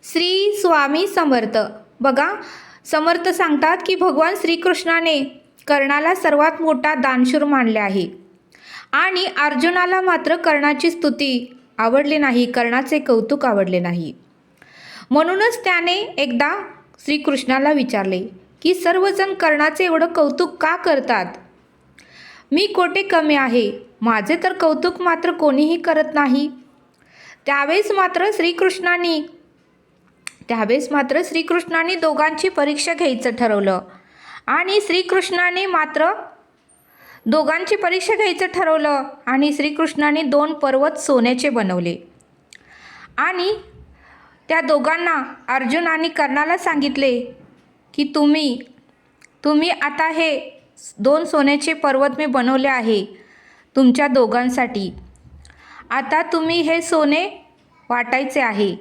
श्री स्वामी समर्थ. बघा, समर्थ सांगतात की भगवान श्रीकृष्णाने कर्णाला सर्वात मोठा दानशूर मानले आहे आणि अर्जुनाला मात्र कर्णाची स्तुती आवडली नाही, कर्णाचे कौतुक आवडले नाही. म्हणूनच त्याने एकदा श्रीकृष्णाला विचारले की सर्वजण कर्णाचे एवढं कौतुक का करतात? मी कोठे कमी आहे? माझे तर कौतुक मात्र कोणीही करत नाही. त्यावेळेस मात्र श्रीकृष्णाने दोघांची परीक्षा घ्यायचं ठरवलं आणि श्रीकृष्णाने 2 पर्वत सोन्याचे बनवले आणि त्या दोघांना अर्जुन आणि कर्णाला सांगितले की तुम्ही आता हे 2 सोन्याचे पर्वत मी बनवले आहे तुमच्या दोघांसाठी. आता तुम्ही हे सोने वाटायचे आहे.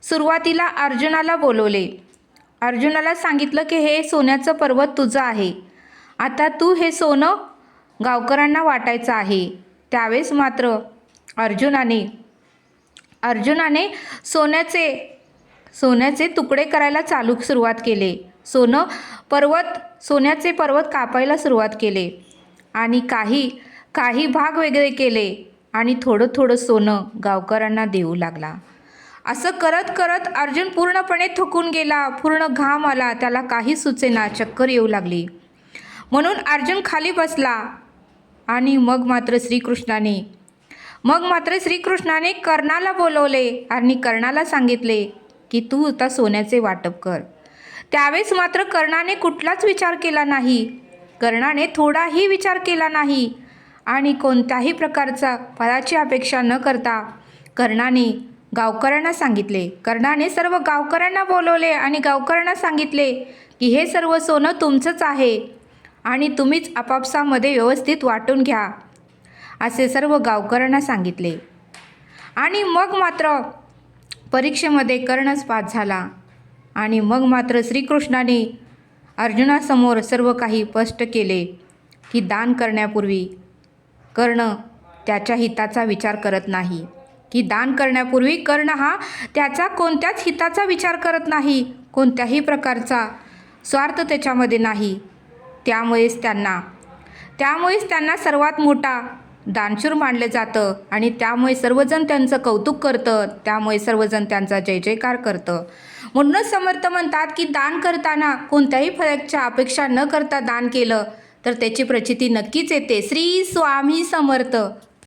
सुरुवातीला अर्जुनाला बोलवले. अर्जुनाला सांगितलं की हे सोन्याचं पर्वत तुझं आहे. आता तू हे सोनं गावकऱ्यांना वाटायचं आहे. त्यावेळेस मात्र अर्जुनाने सोन्याचे तुकडे करायला सुरुवात केले. सोन्याचे पर्वत कापायला सुरुवात केले आणि काही भाग वेगळे केले आणि थोडं थोडं सोनं गावकऱ्यांना देऊ लागला. असं करत करत अर्जुन पूर्णपणे थकून गेला. पूर्ण घाम आला, त्याला काही सुचेना, चक्कर येऊ लागली. म्हणून अर्जुन खाली बसला आणि मग मात्र श्रीकृष्णाने कर्णाला बोलवले आणि कर्णाला सांगितले की तू आता सोन्याचे वाटप कर. त्यावेळेस मात्र कर्णाने कुठलाच विचार केला नाही. कर्णाने थोडाही विचार केला नाही आणि कोणत्याही प्रकारचा फळाची अपेक्षा न करता कर्णाने सर्व गावकऱ्यांना बोलवले आणि गावकऱ्यांना सांगितले की हे सर्व सोनं तुमचंच आहे आणि तुम्हीच आपापसामध्ये व्यवस्थित वाटून घ्या, असे सर्व गावकऱ्यांना सांगितले. आणि मग मात्र परीक्षेमध्ये कर्णच पास झाला आणि मग मात्र श्रीकृष्णाने अर्जुनासमोर सर्व काही स्पष्ट केले की दान करण्यापूर्वी कर्ण त्याच्या हिताचा विचार करत नाही, कर्ण हा त्याचा कोणत्याच हिताचा विचार करत नाही, कोणत्याही प्रकारचा स्वार्थ त्याच्यामध्ये नाही. त्यामुळेच त्यांना सर्वात मोठा दानशूर मानलं जातं आणि त्यामुळे सर्वजण त्यांचं कौतुक करतं, त्यामुळे सर्वजण त्यांचा जय जयकार करतं. म्हणूनच समर्थ म्हणतात की दान करताना कोणत्याही फळाची अपेक्षा न करता दान केलं तर त्याची प्रचिती नक्कीच येते. श्री स्वामी समर्थ.